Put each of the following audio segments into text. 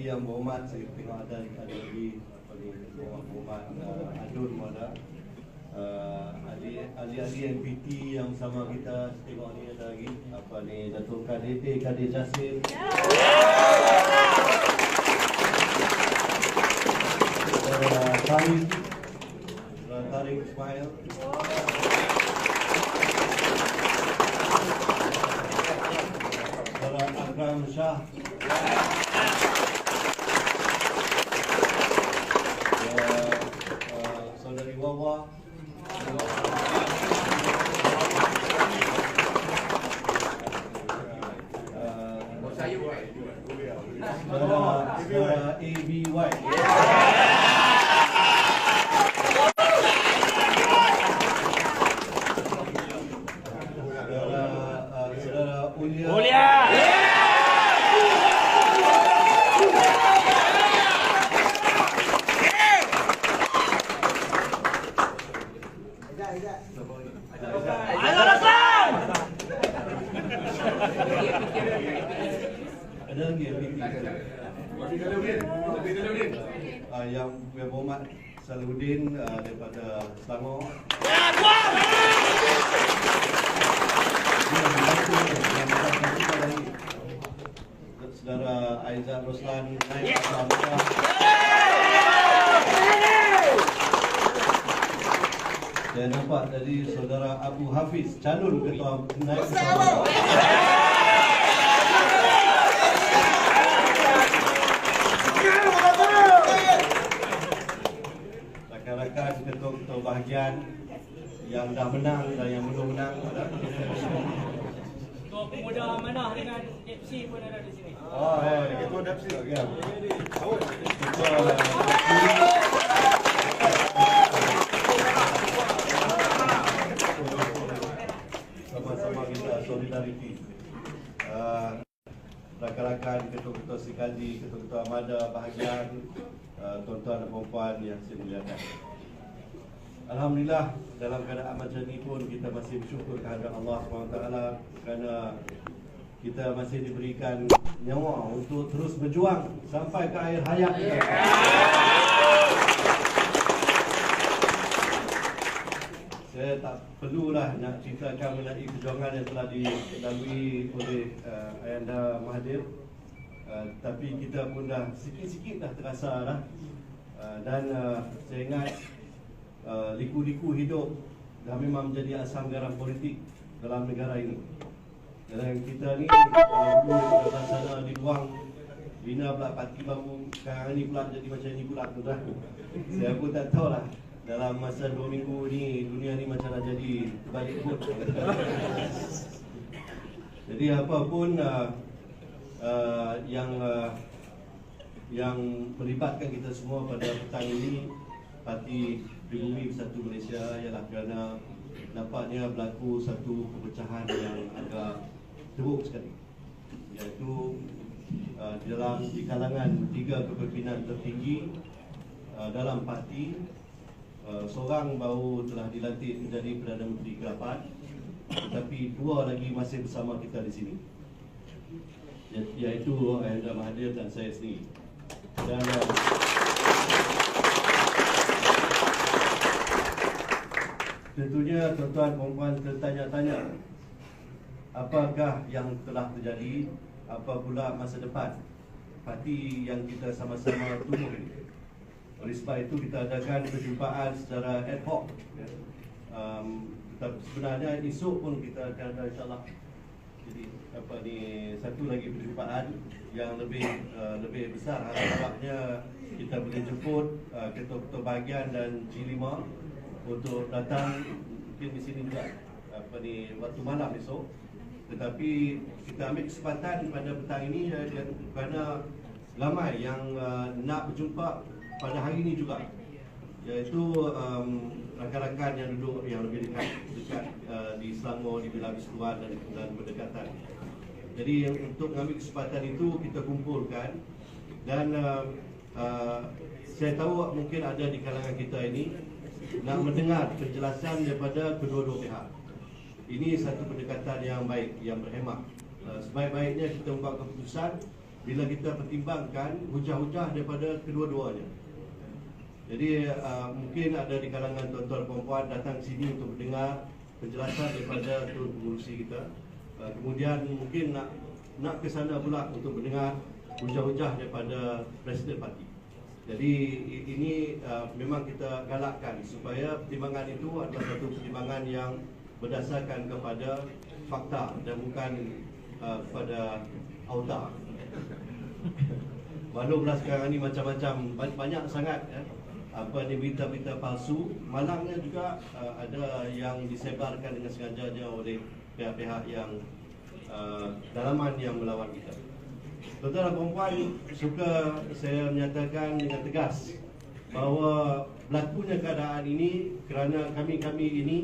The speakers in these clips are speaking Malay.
yang berhormat, saya tengok ada lagi berhormat Adun Mada, ahli-ahli MPT yang bersama kita, tengok ni ada lagi Datuk Kadir Jasir, Tarik Ismail, Akram Shah, Saudari Wawa, Saudara ABY, Saudara Ulia. Ada lagi yang berhormat Salahuddin daripada Selangor, Saudara Aizat Roslan naik Selangor, saya nampak tadi Saudara Abu Hafiz calon ketua naik Selangor. Rakan-rakan ketua bahagian yang dah menang dan yang belum menang. Ketua Pemuda Amanah dengan FC pun ada di sini. Oh, ketua FC. Ya. Sama-sama kita solidariti. Rakan-rakan ketua-ketua Serikandi, ketua-ketua Amada bahagian, tuan-tuan dan puan-puan yang saya muliakan. Alhamdulillah, dalam keadaan macam ni pun kita masih bersyukur kehadrat Allah SWT kerana kita masih diberikan nyawa untuk terus berjuang sampai ke akhir hayat kita. Saya tak perlulah nak ceritakan mengenai perjuangan yang telah dilalui oleh Ayanda Mahathir, tapi kita pun dah sikit-sikit dah terasa dah, dan saya ingat liku-liku hidup dah memang menjadi asam garam politik dalam negara ini. Dan kita ni kalau dulu daripada sana dibuang, bina pula parti baru, sekarang ni pula jadi macam ni pula tu dah. Saya pun tak tahu lah dalam masa 2 minggu ni dunia ni macam dah jadi balik pun. Jadi apapun yang melibatkan kita semua pada petang ini, Parti Pribumi Bersatu Malaysia, ialah kerana nampaknya berlaku satu perpecahan yang agak teruk sekali, iaitu di kalangan 3 kepimpinan tertinggi dalam parti. Seorang baru telah dilantik menjadi Perdana Menteri ke-8, tetapi 2 lagi masih bersama kita di sini, iaitu Ayanda Mahathir dan saya sendiri. Dan tentunya tuan-tuan dan puan-puan tertanya-tanya, apakah yang telah terjadi, apa pula masa depan parti yang kita sama-sama tumbuh ini. Oleh sebab itu kita adakan perjumpaan secara ad hoc. Sebenarnya esok pun kita akan ada, insyaAllah. Jadi satu lagi perjumpaan yang lebih besar. Harap-harapnya kita boleh jemput ketua-ketua bahagian dan G5 untuk datang mungkin di sini juga waktu malam esok. Tetapi kita ambil kesempatan pada petang ini kerana ramai yang nak berjumpa pada hari ini juga, iaitu rakan-rakan yang duduk yang lebih dekat di Selangor, di Bilang Istuan dan berdekatan. Jadi untuk mengambil kesempatan itu kita kumpulkan, dan saya tahu mungkin ada di kalangan kita ini nak mendengar penjelasan daripada kedua-dua pihak. Ini satu pendekatan yang baik, yang berhemah. Sebaik-baiknya kita membuat keputusan bila kita pertimbangkan hujah-hujah daripada kedua-duanya. Jadi mungkin ada di kalangan tuan-tuan dan puan-puan datang sini untuk mendengar penjelasan daripada Tun Pengerusi kita. Kemudian mungkin nak ke sana pula untuk mendengar hujah-hujah daripada Presiden Parti. Jadi ini memang kita galakkan supaya pertimbangan itu adalah satu pertimbangan yang berdasarkan kepada fakta dan bukan pada auta. Malumlah sekarang ni macam-macam, banyak sangat apa ni berita-berita palsu. Malangnya juga ada yang disebarkan dengan sengajanya oleh pihak-pihak yang dalaman yang melawan kita. Tuan-tuan dan puan-puan, suka saya menyatakan dengan tegas bahawa berlakunya keadaan ini kerana kami-kami ini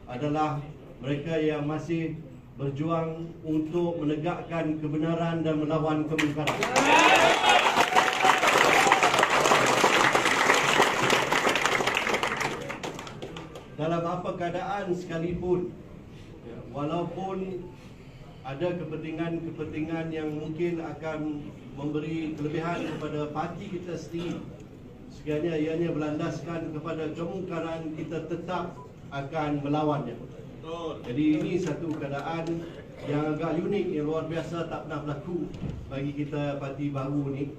adalah mereka yang masih berjuang untuk menegakkan kebenaran dan melawan kemungkaran. Dalam apa keadaan sekalipun, walaupun ada kepentingan-kepentingan yang mungkin akan memberi kelebihan kepada parti kita sendiri, sekiranya ianya berlandaskan kepada kemungkaran, kita tetap akan melawannya. Jadi ini satu keadaan yang agak unik, yang luar biasa, tak pernah berlaku bagi kita parti baru ni.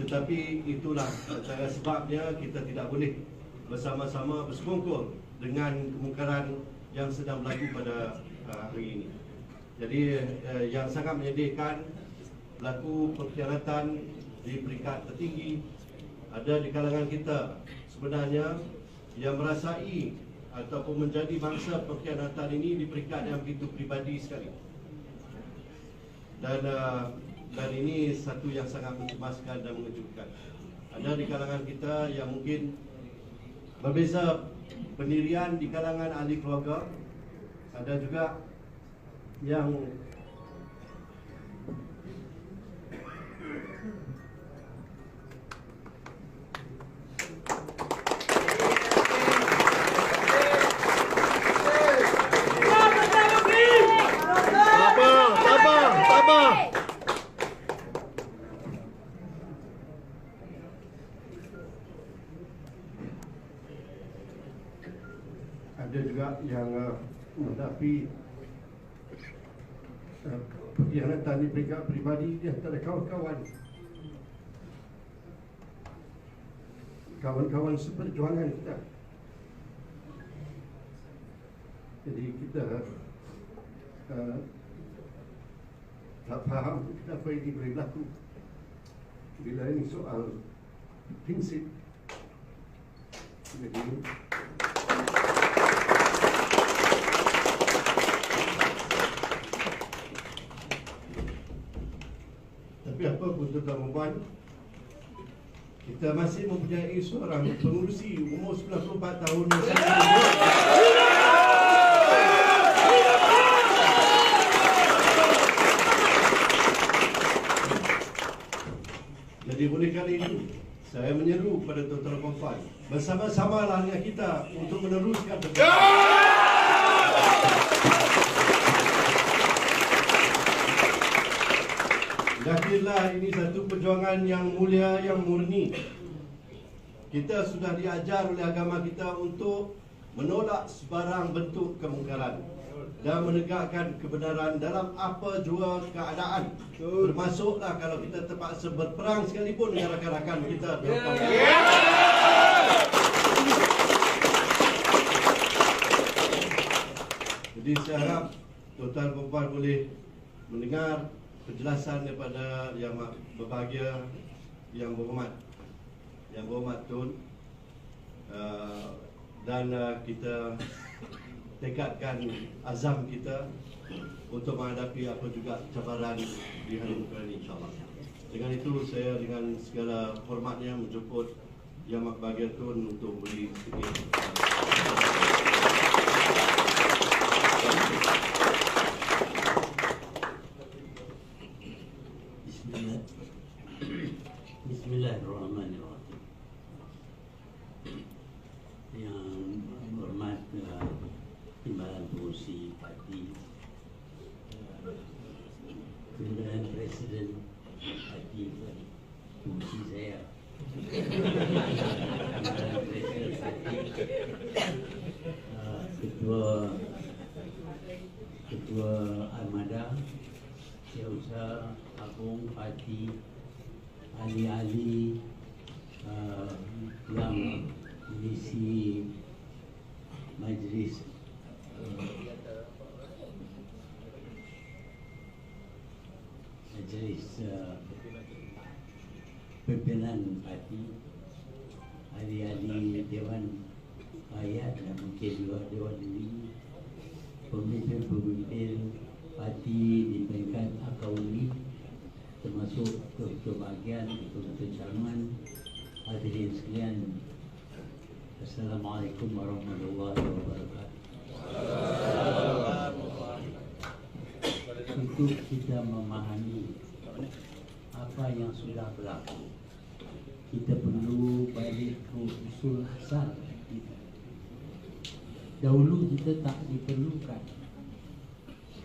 Tetapi itulah antara sebabnya kita tidak boleh bersama-sama bersekongkol dengan kemungkaran yang sedang berlaku pada hari ini. Jadi yang sangat menyedihkan, berlaku pengkhianatan di peringkat tertinggi. Ada di kalangan kita sebenarnya yang merasai ataupun menjadi bangsa pengkhianatan ini di peringkat yang begitu pribadi sekali. Dan ini satu yang sangat mencemaskan dan mengejutkan. Ada di kalangan kita yang mungkin berbeza pendirian di kalangan ahli keluarga. Ada juga yang ada juga yang menghadapi pengkhianatan di peringkat pribadi di antara kawan-kawan seperjuangan kita. Jadi kita tak faham kenapa ini boleh berlaku. Bila ini soal prinsip, jadi tapi apa pun tuan-tuan dan puan, kita masih mempunyai seorang pengurusi umur 94 tahun yang jadi oleh kali ini saya menyeru kepada tuan-tuan dan puan, bersama-samalah dengan kita untuk meneruskan yakinlah ini satu perjuangan yang mulia, yang murni. Kita sudah diajar oleh agama kita untuk menolak sebarang bentuk kemungkaran dan menegakkan kebenaran dalam apa jua keadaan. Termasuklah kalau kita terpaksa berperang sekalipun dengan rakan-rakan kita. Jadi saya harap tuan-tuan dan puan boleh mendengar penjelasan daripada yang berbahagia, yang berhormat Tun, dan kita tekadkan azam kita untuk menghadapi apa juga cabaran di hari muka ini, insyaAllah. Dengan itu saya dengan segala hormatnya menjemput Yang Berbahagia Tun untuk beri sedikit Bismillahirrahmanirrahim. Yang hormat Timbalan Pengerusi Parti, Pimpinan Presiden fungsi saya. Ketua Armada, Setiausaha Agung Parti, ahli-ahli yang mengisi majlis pimpinan parti, ahli-ahli Dewan Rakyat dan mungkin juga Dewan ini, pemimpin-pemimpin parti di peringkat akauni, termasuk ketua bahagian, ketua cawangan, hadirin sekalian, Assalamualaikum warahmatullahi wabarakatuh. Untuk kita memahami apa yang sudah berlaku, kita perlu balik ke usul asal kita. Dahulu kita tak diperlukan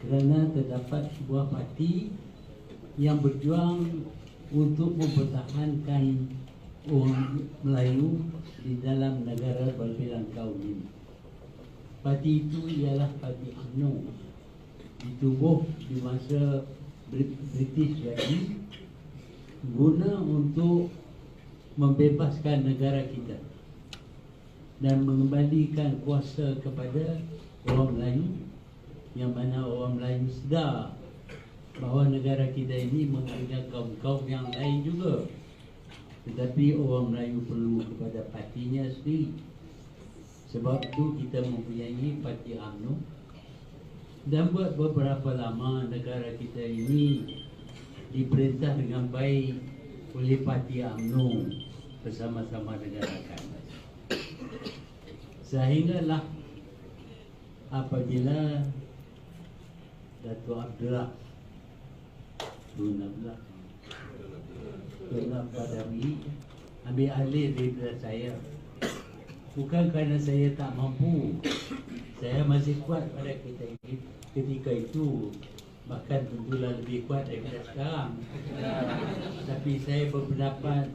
kerana terdapat sebuah parti yang berjuang untuk mempertahankan orang Melayu di dalam negara berbilang kaum ini. Parti itu ialah Parti UMNO, ditubuh di masa British lagi, guna untuk membebaskan negara kita dan mengembalikan kuasa kepada orang Melayu, yang mana orang Melayu sedar bahawa negara kita ini menghargai kaum-kaum yang lain juga, tetapi orang Melayu perlu kepada partinya sendiri. Sebab itu kita mempunyai Parti UMNO, dan buat beberapa lama negara kita ini diperintah dengan baik oleh Parti UMNO bersama-sama dengan rakan. Sehinggalah apabila Datuk Abdullah Tun Badawi ambil alih daripada saya, bukan kerana saya tak mampu, saya masih kuat pada ketika itu, bahkan tentulah lebih kuat daripada sekarang. Tapi saya berpendapat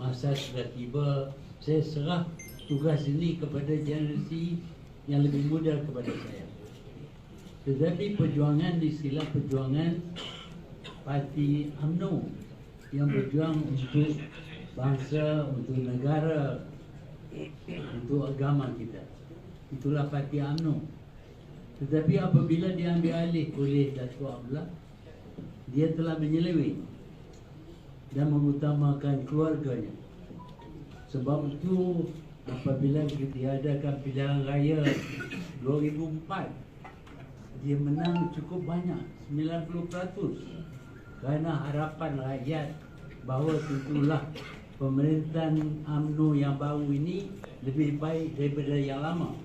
masa sudah tiba, saya serah tugas ini kepada generasi yang lebih muda kepada saya. Tetapi perjuangan istilah perjuangan Parti UMNO yang berjuang untuk bangsa, untuk negara, untuk agama kita, itulah Parti UMNO. Tetapi apabila diambil alih oleh Datuk Abdullah, dia telah menyeleweng dan mengutamakan keluarganya. Sebab itu apabila diadakan pilihan raya 2004, dia menang cukup banyak, 90%, kerana harapan rakyat bahawa tentulah pemerintahan UMNO yang baru ini lebih baik daripada yang lama.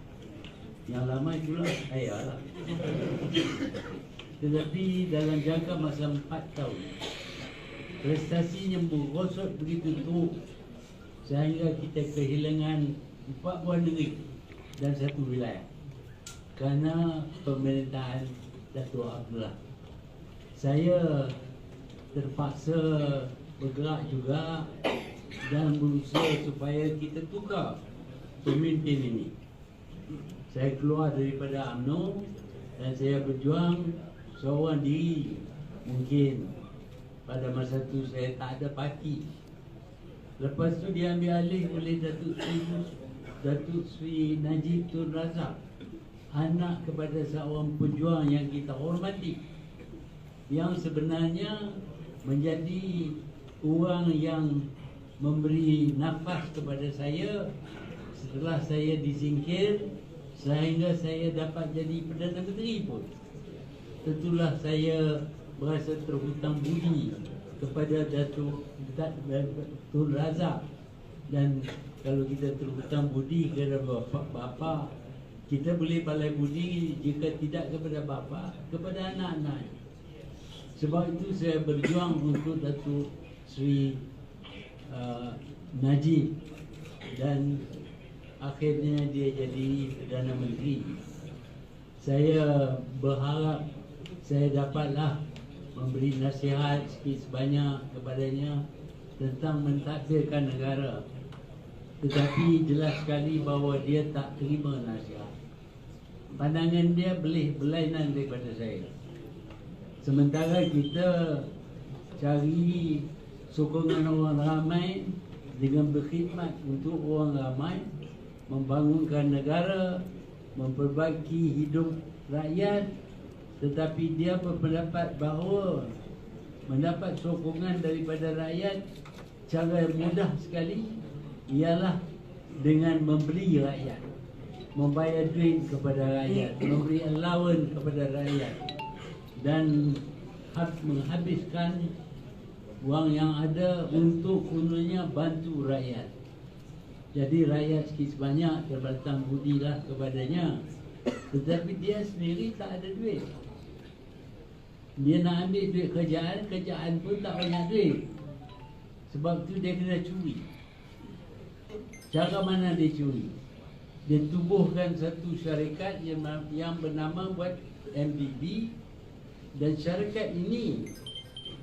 Yang lama itulah saya lah. Tetapi dalam jangka masa 4 tahun, prestasinya merosot begitu teruk sehingga kita kehilangan 4 buah negeri dan 1 wilayah kerana pemerintahan Datuk Abdullah. Saya terpaksa bergerak juga dan berusaha supaya kita tukar pemimpin ini. Saya keluar daripada UMNO dan saya berjuang seorang diri. Mungkin pada masa itu saya tak ada parti. Lepas tu diambil alih oleh Datuk Sri Najib Tun Razak, anak kepada seorang pejuang yang kita hormati, yang sebenarnya menjadi orang yang memberi nafas kepada saya setelah saya disingkir, sehingga saya dapat jadi Perdana Menteri pun. Tentulah saya berasa terhutang budi kepada Datuk Tun Razak, dan kalau kita terhutang budi kepada bapa, kita boleh balai budi jika tidak kepada bapa, kepada anak-anak. Sebab itu saya berjuang untuk Datuk Sri Najib, dan akhirnya dia jadi Perdana Menteri. Saya berharap saya dapatlah memberi nasihat sikit sebanyak kepadanya tentang mentadbirkan negara, tetapi jelas sekali bahawa dia tak terima nasihat. Pandangan dia berlainan daripada saya. Sementara kita cari sokongan orang ramai dengan berkhidmat untuk orang ramai, membangunkan negara, memperbaiki hidup rakyat, tetapi dia berpendapat bahawa mendapat sokongan daripada rakyat cara mudah sekali ialah dengan membeli rakyat, membayar duit kepada rakyat, memberi allowance kepada rakyat, dan menghabiskan wang yang ada untuk gunanya bantu rakyat. Jadi rakyat sikit sebanyak terbatang budilah kepadanya, tetapi dia sendiri tak ada duit. Dia nak ambil duit kerjaan pun tak banyak duit. Sebab tu dia kena curi. Cara mana dia curi? Dia tubuhkan satu syarikat yang bernama buat MDB, dan syarikat ini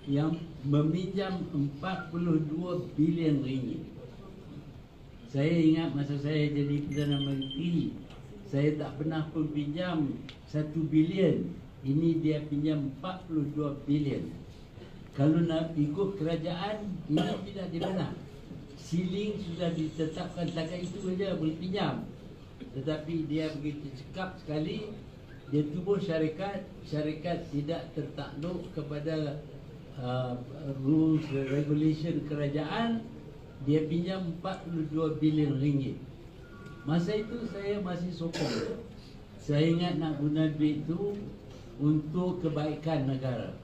yang meminjam 42 bilion ringgit. Saya ingat masa saya jadi Perdana Menteri, saya tak pernah pun pinjam 1 bilion. Ini dia pinjam 42 bilion. Kalau nak ikut kerajaan, ini tidak dibenarkan. Siling sudah ditetapkan, takat itu saja boleh pinjam. Tetapi dia begitu cekap sekali, dia tubuh syarikat tidak tertakluk kepada rules regulation kerajaan. Dia pinjam 42 bilion ringgit. Masa itu saya masih sokong. Saya ingat nak guna duit itu untuk kebaikan negara.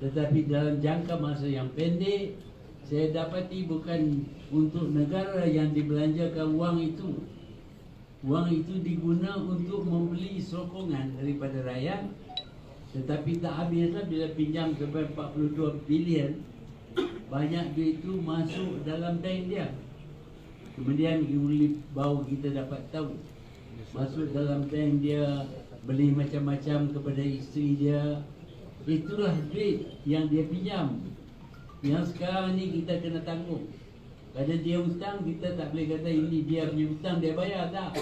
Tetapi dalam jangka masa yang pendek, saya dapati bukan untuk negara yang dibelanjakan wang itu. Wang itu diguna untuk membeli sokongan daripada rakyat. Tetapi tak habislah bila pinjam sampai 42 bilion. Banyak duit itu masuk dalam bank dia. Kemudian baru kita dapat tahu, masuk dalam bank dia, beli macam-macam kepada isteri dia. Itulah duit yang dia pinjam, yang sekarang ni kita kena tanggung. Kalau dia hutang, kita tak boleh kata ini dia punya hutang, dia bayar, tak.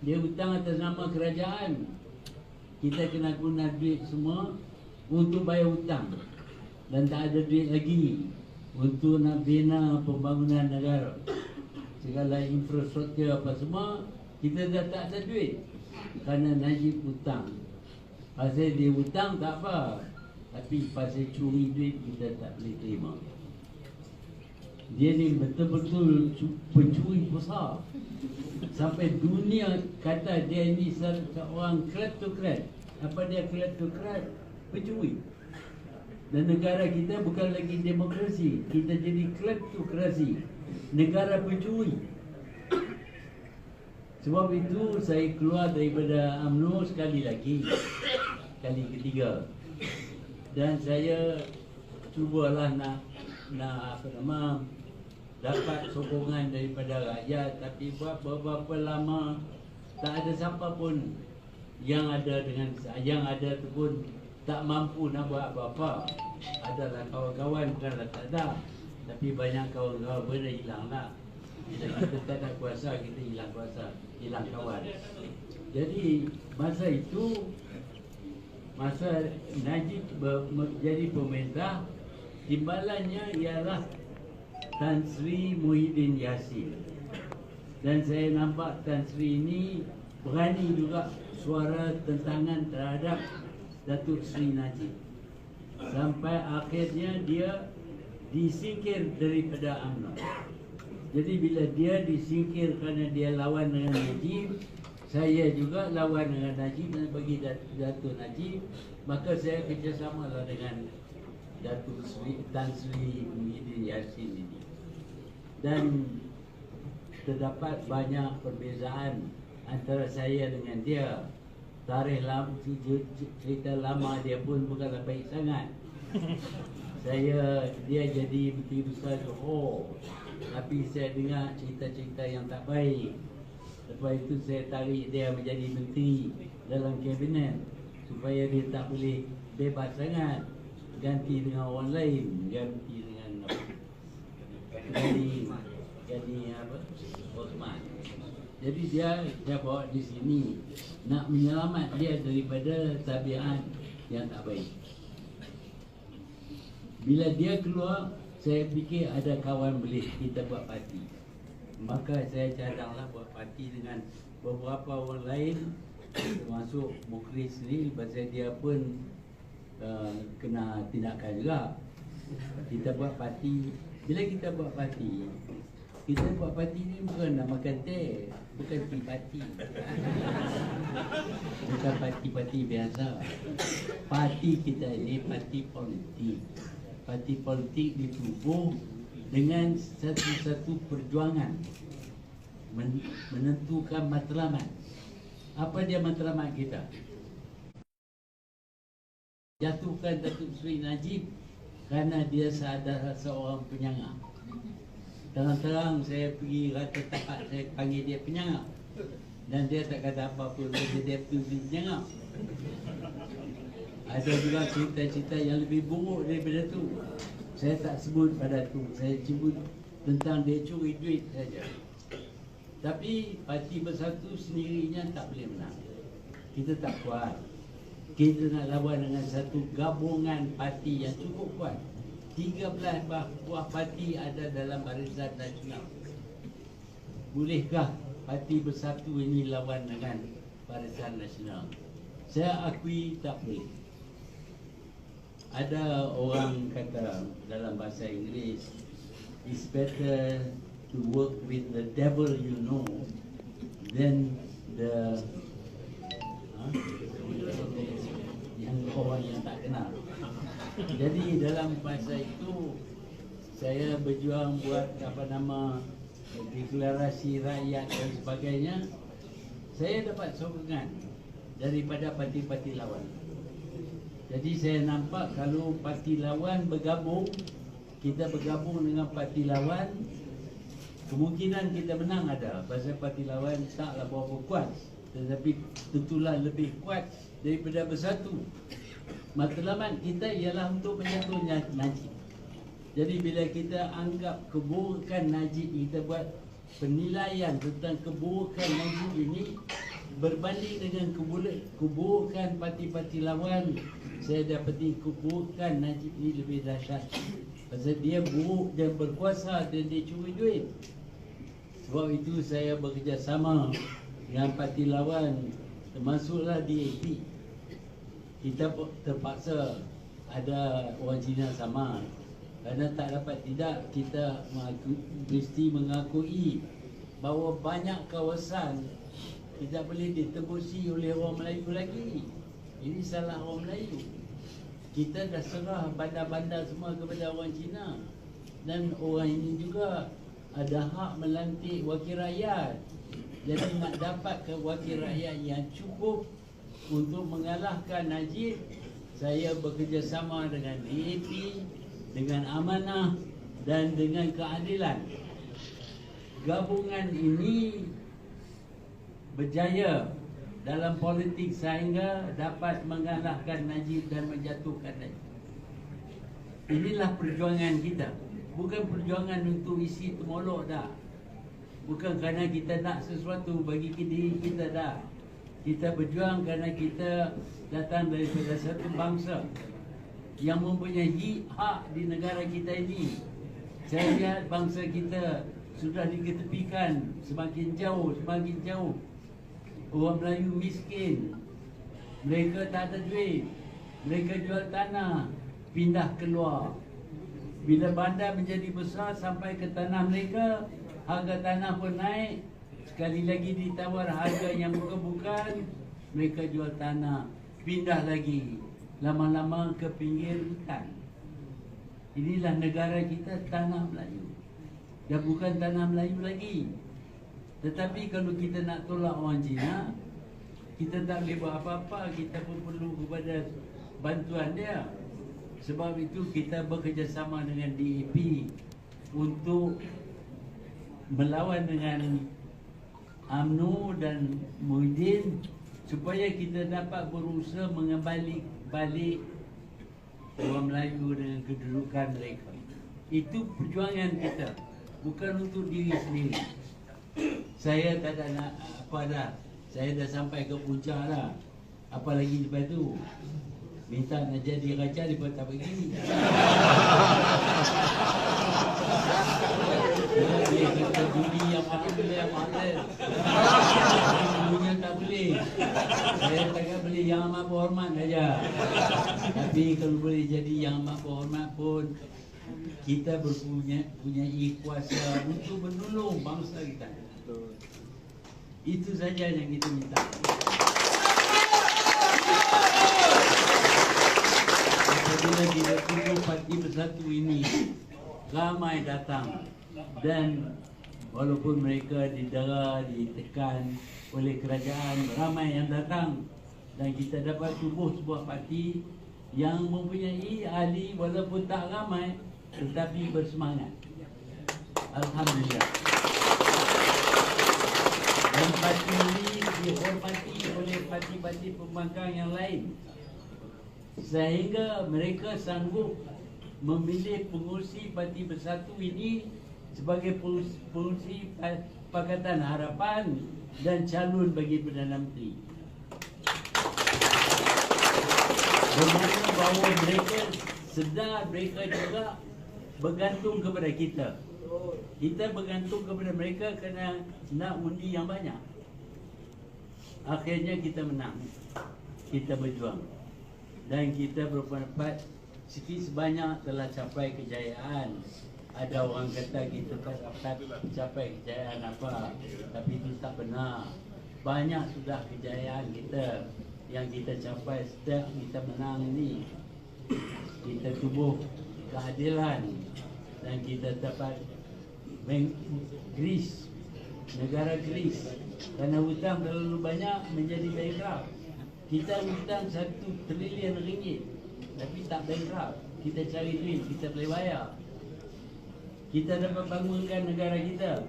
Dia hutang atas nama kerajaan. Kita kena guna duit semua untuk bayar hutang. Dan tak ada duit lagi untuk nak bina pembangunan negara. Segala infrastruktur apa semua, kita dah tak ada duit kerana Najib hutang. Pasal dia hutang tak apa, tapi pasal curi duit kita tak boleh terima. Dia ni betul-betul pencuri besar. Sampai dunia kata dia ni seorang kleptokrat. Apa dia kleptokrat? Pencuri. Dan negara kita bukan lagi demokrasi, kita jadi kleptokrasi, negara pencuri. Sebab itu saya keluar daripada UMNO sekali lagi, kali ketiga. Dan saya cubalah nak dapat sokongan daripada rakyat. Tapi buat beberapa lama tak ada siapa pun yang ada dengan yang ada tu pun tak mampu nak buat apa-apa. Adalah kawan-kawan bukanlah tak ada, tapi banyak kawan-kawan pun dah hilang lah. Bila kita tak ada kuasa, kita hilang kuasa, hilang kawan. Jadi masa itu, masa Najib jadi pemerintah, timbalannya ialah Tan Sri Muhyiddin Yassin. Dan saya nampak Tan Sri ini berani juga suara tentangan terhadap Datuk Sri Najib. Sampai akhirnya dia disingkir daripada UMNO. Jadi bila dia disingkir kerana dia lawan dengan Najib, saya juga lawan dengan Najib dan bagi Datuk Najib, maka saya kerjasamalah dengan Datuk Sri Tan Sri Muhyiddin Yassin ini. Dan terdapat banyak perbezaan antara saya dengan dia. Tarikh lama, cerita lama dia pun bukanlah baik sangat. Dia jadi Menteri Besar Johor, tapi saya dengar cerita-cerita yang tak baik. Lepas itu saya tarik dia menjadi menteri dalam kabinet, supaya dia tak boleh bebas sangat, ganti dengan orang lain, ganti dengan jadi apa? Osman. Jadi dia bawa di sini nak menyelamat dia daripada tabiat yang tak baik. Bila dia keluar, saya fikir ada kawan boleh kita buat parti. Maka saya cadanglah buat parti dengan beberapa orang lain, termasuk Mukhlis ni, pasal dia pun kena tindakan juga. Kita buat parti. Bila kita buat parti, kita buat parti ni bukan nak makan teh, bukan tea party. Bukan parti-parti biasa. Parti kita ini parti politik. Parti politik ditubuh dengan satu-satu perjuangan menentukan matlamat. Apa dia matlamat kita? Jatuhkan Datuk Seri Najib kerana dia seorang penyangga. Terang-terang saya pergi rata tempat, saya panggil dia penyangga, dan dia tak kata apa-apa, dia penyangga. Ada juga cerita-cerita yang lebih buruk daripada tu. Saya tak sebut pada tu, saya sebut tentang dia curi duit saja. Tapi Parti Bersatu sendirinya tak boleh menang. Kita tak kuat. Kita nak lawan dengan satu gabungan parti yang cukup kuat. 13 buah parti ada dalam Barisan Nasional. Bolehkah Parti Bersatu ini lawan dengan Barisan Nasional? Saya akui tak boleh. Ada orang kata dalam bahasa Inggeris, it's better to work with the devil you know than the yang orang yang tak kenal. Jadi dalam masa itu saya berjuang buat deklarasi rakyat dan sebagainya. Saya dapat sokongan daripada parti-parti lawan. Jadi saya nampak kalau parti lawan bergabung, kita bergabung dengan parti lawan, kemungkinan kita menang ada. Pasal parti lawan taklah berapa kuat, tetapi tentulah lebih kuat daripada Bersatu. Matlamat kita ialah untuk menyatu Najib. Jadi bila kita anggap keburukan Najib, kita buat penilaian tentang keburukan Najib ini berbanding dengan keburukan parti-parti lawan, saya dapati keburukan Najib ini lebih dahsyat. Pasal dia buruk, dia berkuasa dan dia curi duit. Sebab itu saya bekerjasama dengan parti lawan, termasuklah DAP. Kita terpaksa ada orang Cina sama, kerana tak dapat tidak kita mesti mengakui bahawa banyak kawasan tidak boleh ditebusi oleh orang Melayu lagi. Ini salah orang Melayu. Kita dah serah bandar-bandar semua kepada orang Cina, dan orang ini juga ada hak melantik wakil rakyat. Jadi nak dapat wakil rakyat yang cukup untuk mengalahkan Najib, saya bekerjasama dengan DAP, dengan Amanah dan dengan Keadilan. Gabungan ini berjaya dalam politik sehingga dapat mengalahkan Najib dan menjatuhkan Najib. Inilah perjuangan kita. Bukan perjuangan untuk isi temolok dah. Bukan kerana kita nak sesuatu bagi diri kita dah. Kita berjuang kerana kita datang daripada satu bangsa yang mempunyai hak di negara kita ini. Saya lihat bangsa kita sudah diketepikan semakin jauh. Orang Melayu miskin, mereka tak ada duit, mereka jual tanah, pindah keluar. Bila bandar menjadi besar sampai ke tanah mereka, harga tanah pun naik. Sekali lagi ditawar harga yang bukan-bukan, mereka jual tanah, pindah lagi, lama-lama ke pinggir hutan. Inilah negara kita, tanah Melayu. Dah bukan tanah Melayu lagi. Tetapi kalau kita nak tolak orang Cina, kita tak boleh buat apa-apa. Kita pun perlu kepada bantuan dia. Sebab itu kita bekerjasama dengan DAP untuk melawan dengan UMNO dan Muhyiddin, supaya kita dapat berusaha mengembali balik orang Melayu dengan kedudukan mereka. Itu perjuangan kita. bukan untuk diri sendiri. Saya tak ada nak apa dah. Saya dah sampai ke puncak dah. Apa lagi lepas tu? Minta nak jadi raja dia tak bagi. Dia kata judi yang mana boleh yang mana. Dunia tak boleh. Saya takkan boleh yang amat berhormat saja. Tapi kalau boleh jadi yang amat berhormat pun, kita punya kuasa untuk menolong bangsa kita. Itu saja yang kita minta. Apabila kita tujuh Parti Bersatu ini ramai datang, dan walaupun mereka didera, ditekan oleh kerajaan, ramai yang datang, dan kita dapat tubuh sebuah parti yang mempunyai ahli walaupun tak ramai tetapi bersemangat. Alhamdulillah. Dan parti ini dihormati oleh parti-parti pembangkang yang lain, sehingga mereka sanggup memilih pengurusi Parti Bersatu ini sebagai pengurusi Pakatan Harapan dan calon bagi Perdana Menteri. Bermakna bahawa mereka sedar mereka juga bergantung kepada kita. Kita bergantung kepada mereka kerana nak undi yang banyak. Akhirnya kita menang. Kita berjuang. Dan kita berpendapat sikit sebanyak telah capai kejayaan. Ada orang kata kita tak dapat capai kejayaan apa, tapi itu tak benar. Banyak sudah kejayaan kita yang kita capai setiap kita menang ini. Kita tubuh keadilan dan kita dapat Greece, negara Greece, kerana hutang terlalu banyak menjadi bankrupt. Kita hutang 1 trilion ringgit tapi tak bankrupt. Kita cari duit, kita boleh bayar. Kita dapat bangunkan negara kita.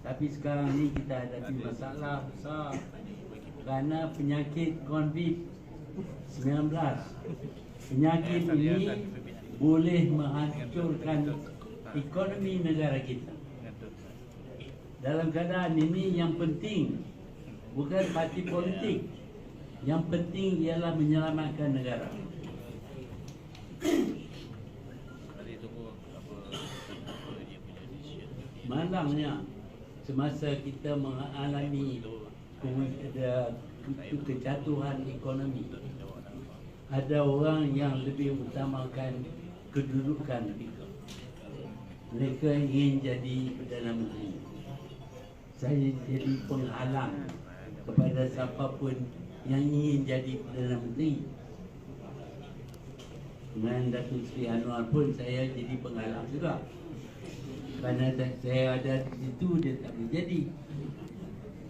Tapi sekarang ni kita hadapi masalah besar kerana penyakit COVID-19. Penyakit ini boleh menghancurkan ekonomi negara kita. Dalam keadaan ini yang penting bukan parti politik. Yang penting ialah menyelamatkan negara. Malangnya semasa kita mengalami kejatuhan ekonomi, ada orang yang lebih utamakan kedudukan mereka. Mereka ingin jadi Perdana Menteri. Saya jadi penghalang kepada siapapun yang ingin jadi Perdana Menteri. Dengan Datuk Seri Anwar pun saya jadi penghalang juga. Kerana saya ada di situ, dia tak boleh jadi.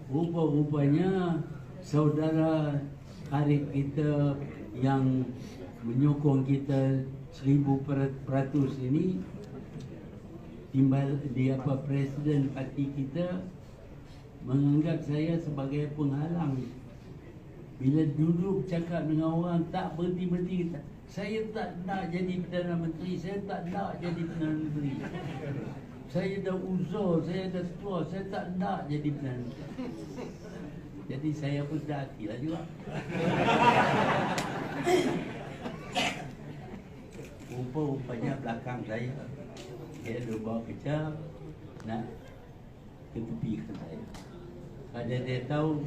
Rupa-rupanya saudara Arif kita yang menyokong kita 1000% ini, timbal dia presiden parti kita menganggap saya sebagai penghalang. Bila duduk cakap dengan orang tak berhenti-berhenti kita, saya tak nak jadi Perdana Menteri, saya tak nak jadi Perdana Menteri. Saya dah uzur, saya dah tua, saya tak nak jadi Perdana Menteri. Jadi saya pun dah hatilah juga. Rupa-rupanya belakang saya, dia ada bawa kerja nak ketepikan saya. Pada dia tahu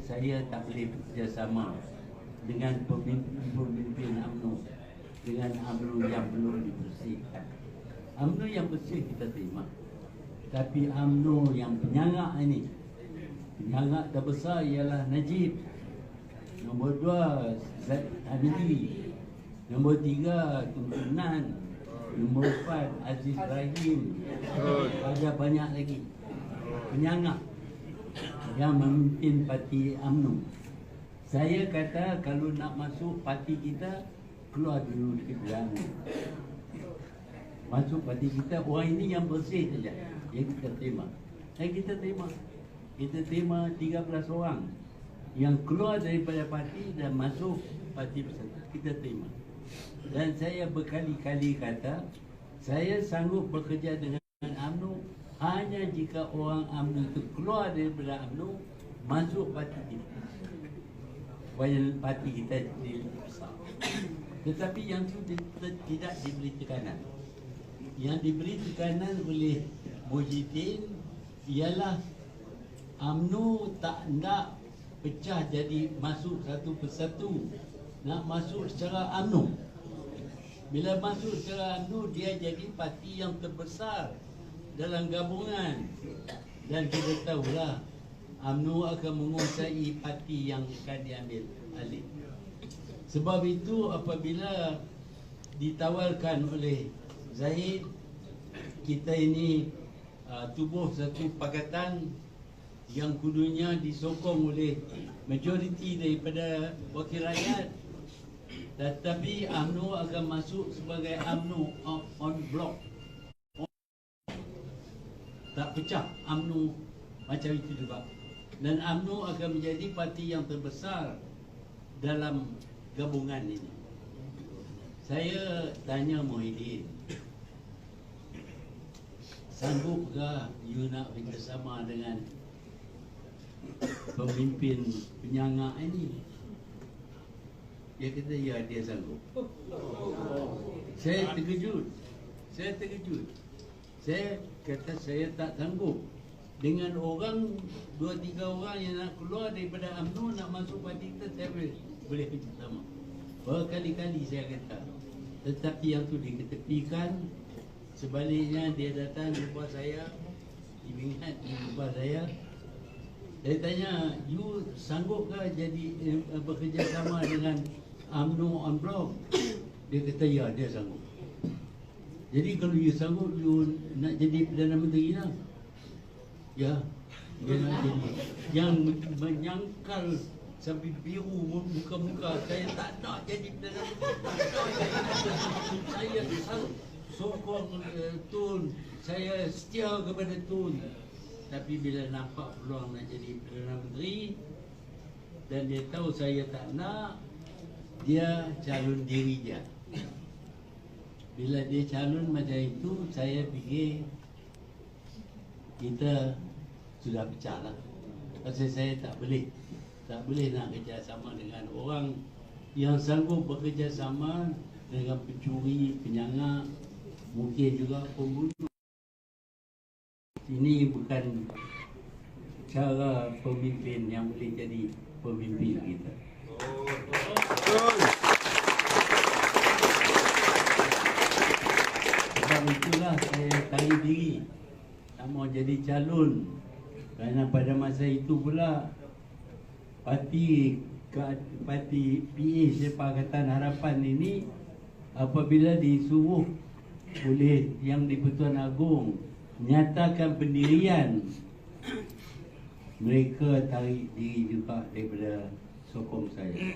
saya tak boleh bekerjasama dengan pemimpin UMNO, dengan UMNO yang belum dibersihkan. UMNO yang bersih kita terima, tapi UMNO yang penyangak ini, penyangak terbesar ialah Najib, nombor 2 Zat Hamidi, nombor 3 Tuntunan, nombor 4 Aziz Rahim, ada banyak lagi penyangak yang memimpin parti UMNO. Saya kata kalau nak masuk parti kita, keluar dulu dari UMNO. Masuk parti kita, orang ini yang bersih saja yang kita terima. Dan kita terima. Kita terima 13 orang yang keluar daripada parti dan masuk Parti Bersatu. Kita terima. Dan saya berkali-kali kata, saya sanggup bekerja dengan UMNO hanya jika orang UMNO itu keluar daripada UMNO masuk parti kita. Supaya parti kita jadi besar. Tetapi yang itu tidak diberi tekanan. Yang diberi tekanan oleh Mujidin ialah UMNO tak nak pecah jadi masuk satu persatu, nak masuk secara UMNO. Bila masuk secara UMNO, dia jadi parti yang terbesar dalam gabungan. Dan kita tahulah UMNO akan menguasai parti yang akan diambil alih. Sebab itu apabila ditawarkan oleh Zahid, kita ini tubuh satu pakatan yang kudunya disokong oleh majoriti daripada wakil rakyat, tetapi UMNO akan masuk sebagai UMNO on block, tak pecah UMNO macam itu juga. Dan UMNO akan menjadi parti yang terbesar dalam gabungan ini. Saya tanya Muhyiddin, sanggupkah you nak bekerjasama dengan pemimpin penyangga ini? Dia kata ya, dia sanggup. Saya terkejut. Saya kata saya tak sanggup dengan orang 2-3 orang yang nak keluar daripada UMNO nak masuk parti kita. Saya boleh bekerjasama. Berkali-kali saya kata, tetapi yang tu diketepikan. Sebaliknya dia datang jumpa saya, ingat jumpa saya. Saya tanya, you sanggupkah jadi bekerjasama dengan UMNO on block? Dia kata ya, dia sanggup. Jadi kalau you sanggup, you nak jadi Perdana Menteri lah. Ya, dia nak jadi. Yang menyangkal sampai biru muka-muka, saya tak nak jadi Perdana Menteri. Saya sokong Tun, saya setia kepada Tun. Tapi bila nampak peluang nak jadi Perdana Menteri dan dia tahu saya tak nak, dia calon diri dia. Bila dia calon macam itu, saya fikir kita sudah pecah lah. Pasal saya tak boleh nak kerjasama dengan orang yang sanggup bekerjasama dengan pencuri, penyangga, mungkin juga pembunuh. Ini bukan cara pemimpin yang boleh jadi pemimpin kita. Sebab itulah saya tarik diri, tak mau jadi calon. Kerana pada masa itu pula parti PA Pakatan Harapan ini apabila disuruh oleh Yang di-Pertuan Agong nyatakan pendirian, mereka tarik diri juga daripada sokong saya.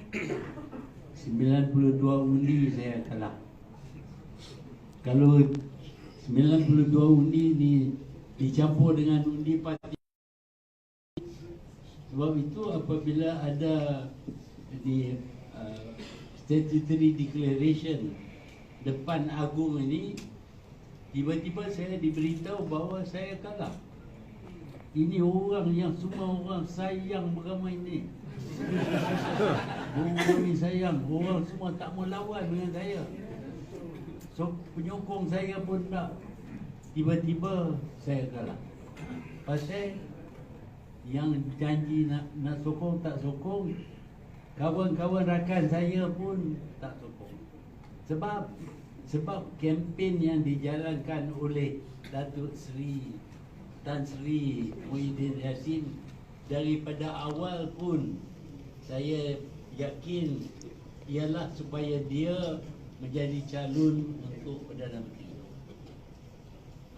92 undi saya kalah. Kalau 92 undi ni dicampur dengan undi parti, sebab itu apabila ada di statutory declaration depan Agung ini, tiba-tiba saya diberitahu bahawa saya kalah. Ini orang yang semua orang sayang beramai ini. Orang ni sayang, orang semua tak mau lawan dengan saya. So penyokong saya pun tak. Tiba-tiba saya kalah. Pasal yang janji nak sokong tak sokong, kawan-kawan rakan saya pun tak sokong. Sebab kempen yang dijalankan oleh Datuk Seri Tan Sri Muhyiddin Yassin, daripada awal pun saya yakin ialah supaya dia menjadi calon untuk Perdana Menteri.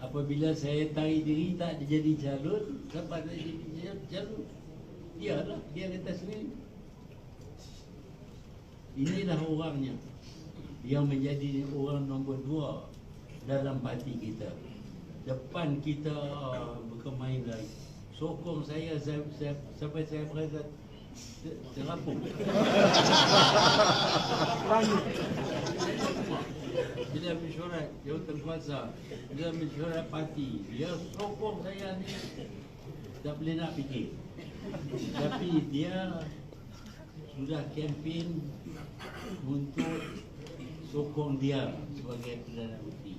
Apabila saya tarik diri tak jadi calon, siapa nak jadi calon? Dia kata sendiri. Inilah orangnya yang menjadi orang nombor 2 dalam parti kita. Depan kita berkemain lagi, sokong saya sampai saya berasa terapung. bila mesyuarat jawatan kuasa, bila mesyuarat parti, dia sokong saya ni tak boleh nak fikir. Tapi dia sudah kempen untuk sokong dia sebagai Perdana Menteri.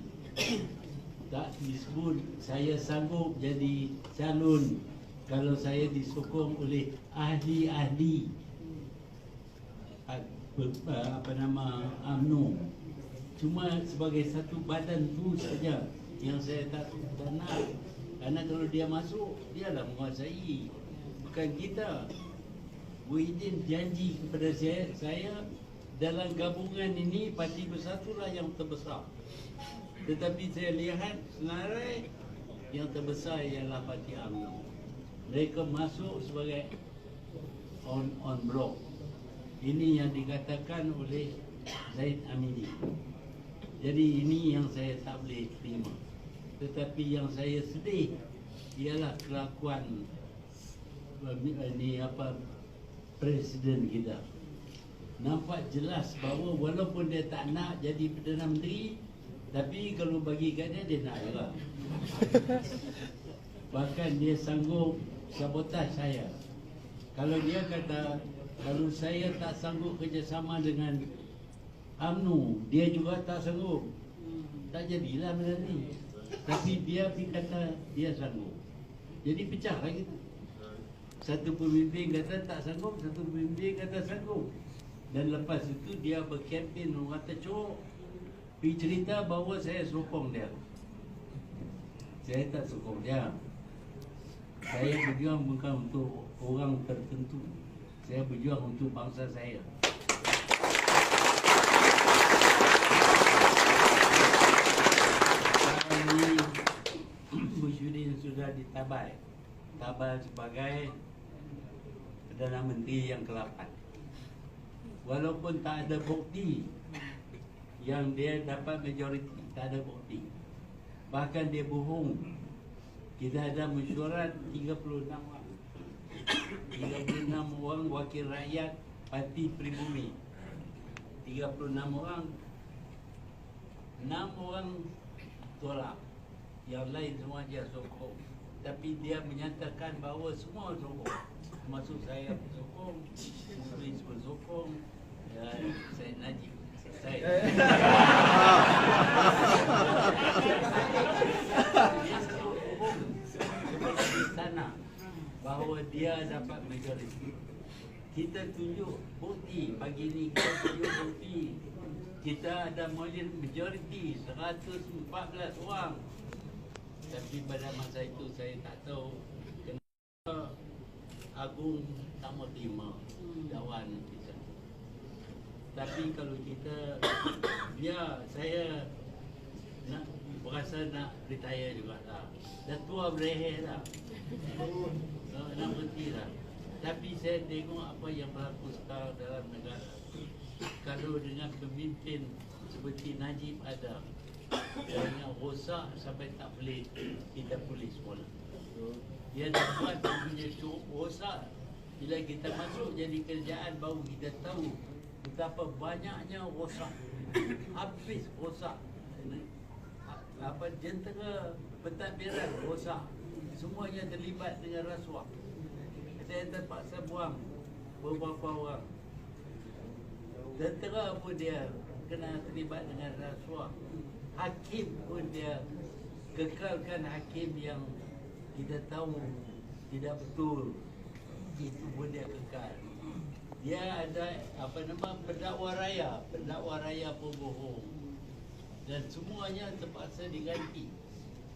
Tak disebut saya sanggup jadi calon kalau saya disokong oleh ahli-ahli UMNO. Cuma sebagai satu badan tu saja yang saya tak nak. Karena kalau dia masuk, dialah menguasai, bukan kita. Muhyiddin janji kepada saya dalam gabungan ini Parti Bersatulah yang terbesar. Tetapi saya lihat senarai yang terbesar ialah Parti UMNO. Mereka masuk sebagai on block. Ini yang dikatakan oleh Zaid Amini. Jadi ini yang saya tak boleh terima. Tetapi yang saya sedih ialah kelakuan Presiden kita. Nampak jelas bahawa walaupun dia tak nak jadi Perdana Menteri, tapi kalau bagi kat dia nak juga. Bahkan dia sanggup sabotaj saya. Kalau dia kata, kalau saya tak sanggup kerjasama dengan UMNO, dia juga tak sanggup, tak jadilah benda ni. Tapi dia kata dia sanggup. Jadi pecah lagi tu. Satu pemimpin kata tak sanggup, satu pemimpin kata sanggup. Dan lepas itu dia berkempen, orang kata cok, pergi cerita bahawa saya sokong dia. Saya tak sokong dia. Saya berjuang bukan untuk orang tertentu. Saya berjuang untuk bangsa saya. Sekarang ini Muhyiddin sudah ditabai sebagai Perdana Menteri yang ke-8. Walaupun tak ada bukti yang dia dapat majoriti, tak ada bukti. Bahkan dia bohong. Kita ada mesyuarat 36 orang. 36 orang wakil rakyat Parti Pribumi. 36 orang. 6 orang tolak. Yang lain semua dia sokong. Tapi dia menyatakan bahawa semua sokong. Termasuk saya bersokong, Mukhlis bersokong, dan Syed Najib. Sana bahawa dia dapat majoriti. Kita tunjuk bukti pagi ni, kita tunjuk bukti. Kita ada majoriti 114 orang. Tapi pada masa itu saya tak tahu kenapa Agung tak mau terima dakwaan kita. Tapi kalau kita, saya nak berasa nak retire juga lah. Dah tua berehat lah. Nak berhenti lah. Tapi saya tengok apa yang berlaku sekarang dalam negara. Kalau dengan pemimpin seperti Najib ada, yang rosak sampai tak boleh kita pulih semula. Dia dah buat punya rosak. Bila kita masuk jadi kerjaan baru kita tahu betapa banyaknya rosak. Habis rosak. Jentera pentadbiran rosak. Semuanya terlibat dengan rasuah. Saya terpaksa buang beberapa orang. Tentera pun dia kena terlibat dengan rasuah. Hakim pun dia kekalkan hakim yang kita tahu tidak betul, itu pun dia kekal. Dia ada pendakwa raya pun bohong. Dan semuanya terpaksa diganti.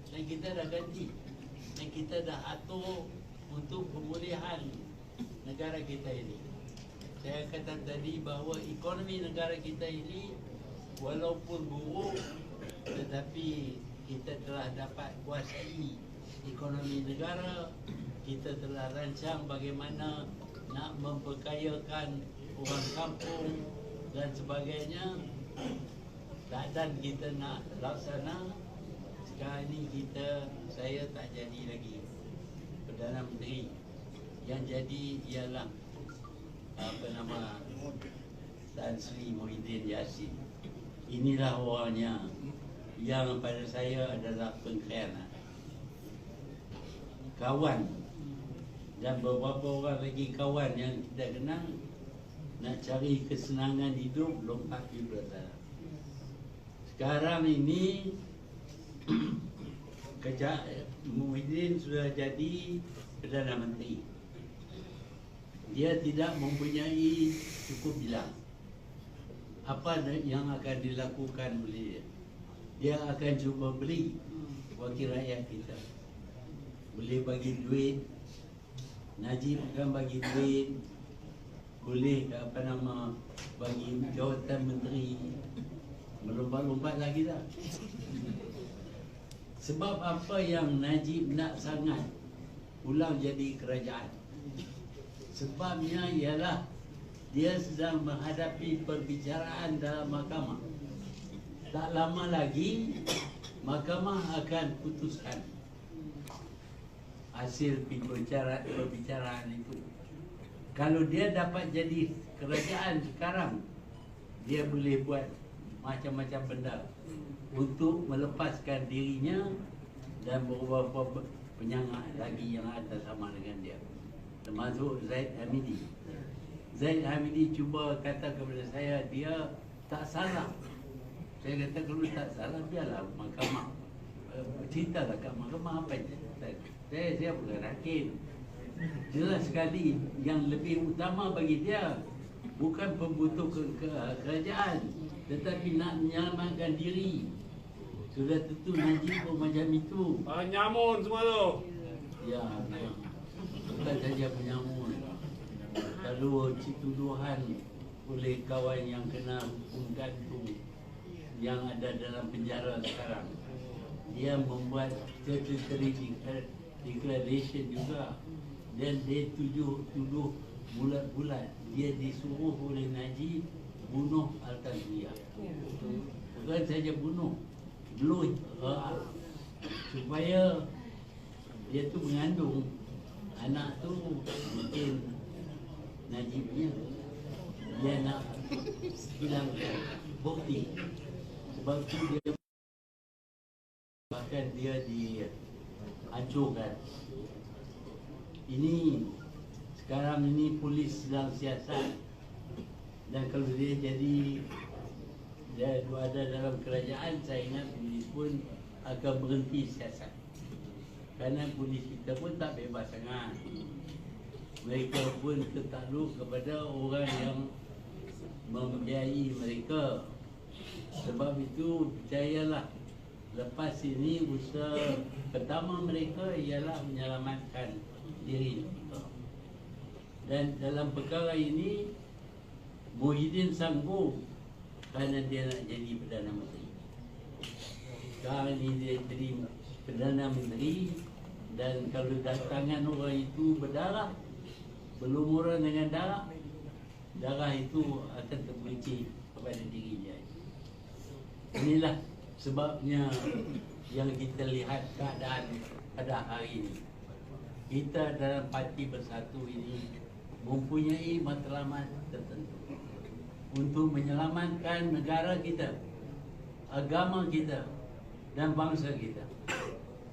Dan kita dah ganti. Dan kita dah atur untuk pemulihan negara kita ini. Saya kata tadi bahawa ekonomi negara kita ini walaupun buruk, tetapi kita telah dapat kuasai ekonomi negara. Kita telah rancang bagaimana nak memperkayakan orang kampung dan sebagainya. Dan kita nak laksana. Sekarang ini saya tak jadi lagi Perdana Menteri. Yang jadi ialah Tan Sri Muhyiddin Yassin. inilah orangnya yang pada saya adalah pengkhianat. Kawan dan beberapa orang lagi kawan yang kita kenal nak cari kesenangan hidup lompat di belakang. Sekarang ini Muhyiddin sudah jadi Perdana Menteri. Dia tidak mempunyai cukup bilang apa yang akan dilakukan oleh dia. Dia akan cuba beli wakil rakyat kita. Boleh bagi duit, Najib akan bagi duit, boleh bagi jawatan menteri, melompat-lompat lagi dah. Sebab apa yang Najib nak sangat ulang jadi kerajaan? Sebabnya ialah dia sedang menghadapi perbicaraan dalam mahkamah. Tak lama lagi mahkamah akan putuskan hasil perbicaraan itu. Kalau dia dapat jadi kerajaan sekarang, dia boleh buat macam-macam benda untuk melepaskan dirinya dan beberapa penyangga lagi yang ada sama dengan dia, termasuk Zaid Hamidi. Zaid Hamidi cuba kata kepada saya dia tak salah. Saya kata kalau tak salah biarlah mahkamah ceritalah kat mahkamah apa je. Saya bukan hakim. Jelas sekali yang lebih utama bagi dia bukan pembutuh kerajaan, tetapi nak menyelamatkan diri. Sudah tentu Najib pun macam itu. Nyamun semua tu. Ya, bukan saja penyamun. Kalau tuduhan oleh kawan yang kena hukum gantung yang ada dalam penjara sekarang, dia membuat statutory declaration juga, dan dia tuduh bulat-bulat dia disuruh oleh Najib bunuh Al-Tazmiyah. Bukan saja bunuh, beluh supaya dia tu mengandung anak tu. Mungkin Najibnya dia nak hilangkan bukti, sebab tu dia bahkan dia dihancurkan. Ini sekarang ini polis sedang siasat, dan kalau dia jadi dia ada dalam kerajaan, saya ingat polis pun akan berhenti siasat, kerana polis kita pun tak bebas sangat. Mereka pun tertakluk kepada orang yang membiayai mereka. Sebab itu percayalah, lepas ini usaha pertama mereka ialah menyelamatkan diri mereka. Dan dalam perkara ini Muhyiddin sanggup kerana dia nak jadi Perdana Menteri. Sekarang ini dia jadi Perdana Menteri, dan kalau tangan orang itu berdarah, berlumuran dengan darah itu akan terbenci kepada diri dia. Inilah sebabnya yang kita lihat keadaan pada hari ini. Kita dalam Parti Bersatu ini mempunyai matlamat tertentu untuk menyelamatkan negara kita, agama kita dan bangsa kita.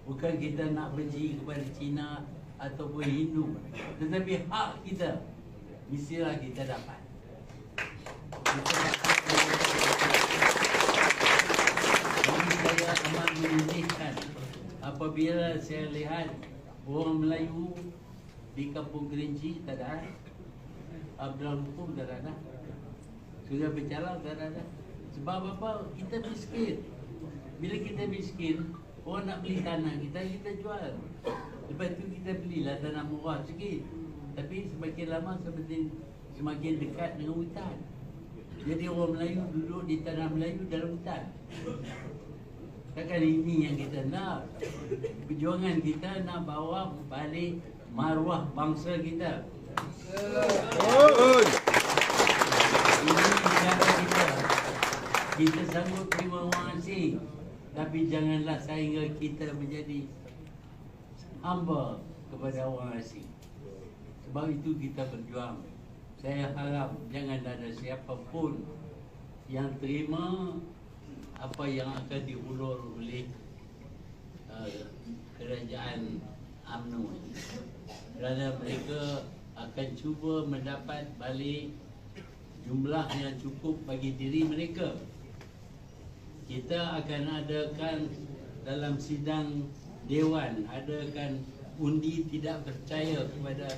Bukan kita nak benci kepada Cina ataupun Hindu, tetapi hak kita mestilah kita dapat. Jadi saya amat menyedihkan apabila saya lihat orang Melayu di Kampung Kerinci tak ada, Abdul Hukum tak ada, Suria Bercalau tak ada. Sebab apa? Kita miskin. Bila kita miskin, orang nak beli tanah kita jual. Lepas tu kita belilah tanah murah sikit, tapi semakin lama semakin dekat dengan hutan. Jadi orang Melayu duduk di tanah Melayu dalam hutan. Takkan ini yang kita nak. Perjuangan kita nak bawa balik maruah bangsa kita. Ini negara kita. Kita sanggup terima orang asing, tapi janganlah sehingga kita menjadi hamba kepada orang asing. Sebab itu kita berjuang. Saya harap jangan ada siapa pun yang terima apa yang akan diulur oleh kerajaan UMNO, kerana mereka akan cuba mendapat balik jumlah yang cukup bagi diri mereka. Kita akan adakan dalam sidang Dewan, adakan undi tidak percaya kepada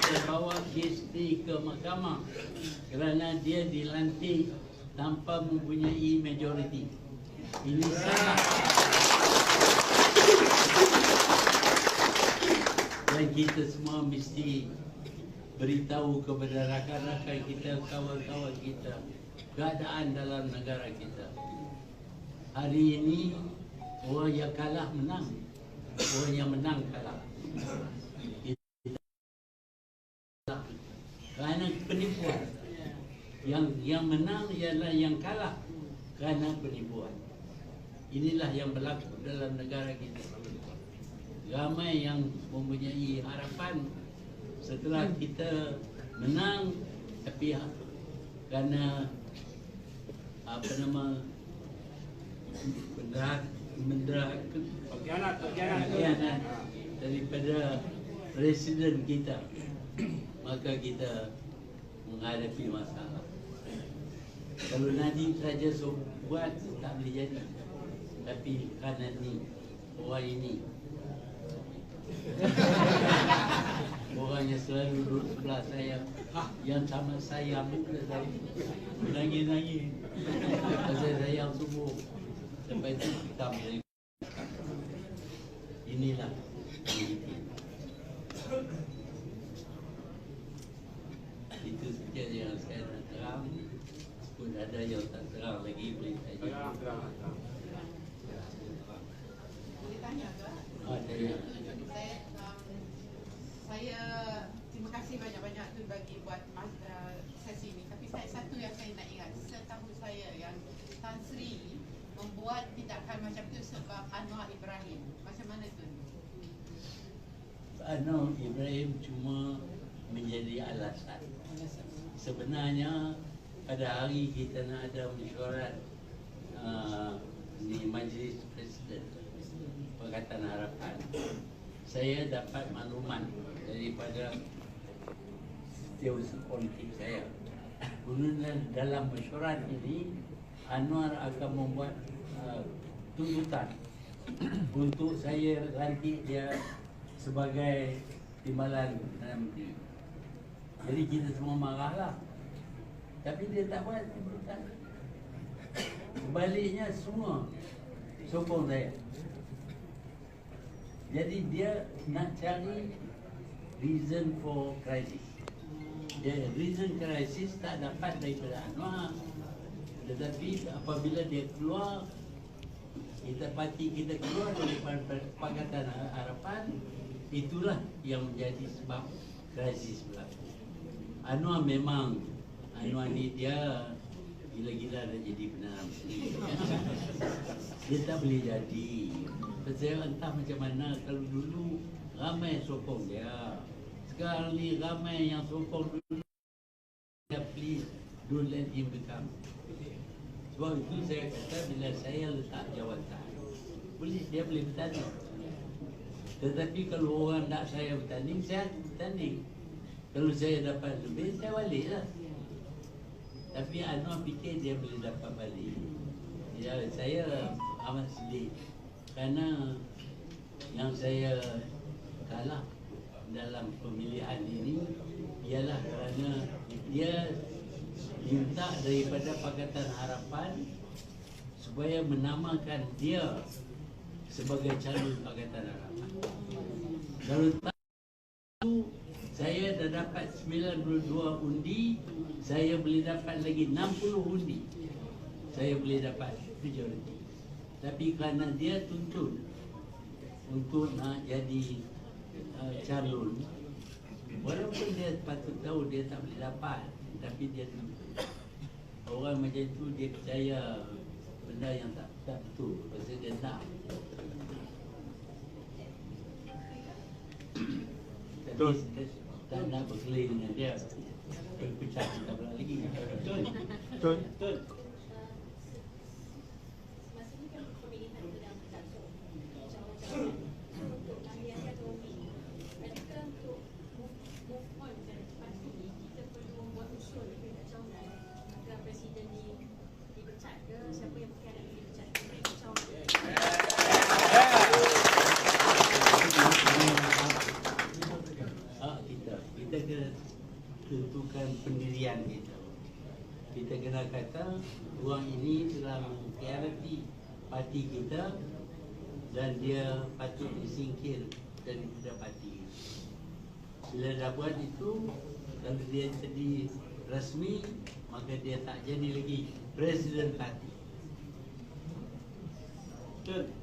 kita bawa kes ini ke mahkamah kerana dia dilantik tanpa mempunyai majoriti. Ini salah. Dan kita semua mesti beritahu kepada rakan-rakan kita, kawan-kawan kita, keadaan dalam negara kita. Hari ini orang yang kalah menang, orang yang menang kalah. Kerana penipuan. Yang menang ialah yang kalah kerana penipuan. Inilah yang berlaku dalam negara kita. Ramai yang mempunyai harapan setelah kita menang, tapi kerana pengkhianat daripada presiden kita, maka kita menghadapi masalah. Kalau Nadiem saja buat, tak boleh jadi. Tapi kerana ni, orang ini orang yang selalu duduk sebelah saya, yang sama saya muka saya menangis-nangis pasal saya subuh sampai itu kita boleh. Inilah itu saja yang saya nak terang. Pun ada yang tak terang lagi, boleh saja. Boleh tanya ke? Ada yang Saya terima kasih banyak-banyak tu bagi buat sesi ini. Tapi satu yang saya nak ingat, setahu saya yang Tan Sri membuat tindakan macam tu sebab Anwar Ibrahim. Macam mana tu? Anwar Ibrahim cuma menjadi alasan. Sebenarnya pada hari kita nak ada mesyuarat di Majlis Presiden Pakatan Harapan, saya dapat maklumat daripada setiausaha politik saya. Kemudian dalam mesyuarat ini, Anwar akan membuat tuntutan untuk saya lantik dia sebagai timbalan Perdana Menteri. Jadi kita semua marahlah. Tapi dia tak buat tuntutan. Sebaliknya semua sokong saya. Jadi dia nak cari reason for crisis. Dia reason crisis tak dapat daripada Anwar. Tetapi apabila dia keluar, parti kita keluar daripada Pakatan Harapan, itulah yang menjadi sebab krisis berlaku. Anwar ni dia gila-gila dah jadi Perdana Menteri. Dia tak boleh jadi. Saya entah macam mana, kalau dulu ramai sokong dia. Sekarang ni ramai yang sokong dulu. Please don't let him become. Sebab itu saya kata bila saya letak jawatan, dia boleh bertanding. Tetapi kalau orang tak saya bertanding, saya bertanding. Kalau saya dapat lebih, saya baliklah. Tapi Anwar fikir dia boleh dapat balik. Ya, saya amat sedih. Kerana yang saya kalah dalam pemilihan ini ialah kerana dia minta daripada Pakatan Harapan supaya menamakan dia sebagai calon Pakatan Harapan. Kalau tak itu, saya dah dapat 92 undi, saya boleh dapat lagi 60 undi. Saya boleh dapat majoriti. Tapi kerana dia tuntut untuk nak jadi calon, walaupun dia patut tahu dia tak boleh dapat, tapi dia tuntut. Orang macam tu dia percaya benda yang tak betul, pasal dia nak. Betul. Tak nak berkelahi dengan dia. Berpecah kita pula lagi. Betul. Betul. Betul. Masa ni kan pemilihan sedang berlangsung calon-calon untuk ahli-ahli akademi. Adakah untuk move on ke parti kita perlu membuat usul di peringkat cawangan agar presiden dipecat ke, siapa yang berkaitan dipecat ke peringkat cawangan? Kita kena tentukan pendirian kita. Kita kena kata orang ini telah mengkhianati parti kita dan dia patut disingkir daripada parti. Bila dah buat itu, kalau dia jadi rasmi, maka dia tak jadi lagi presiden parti. Betul?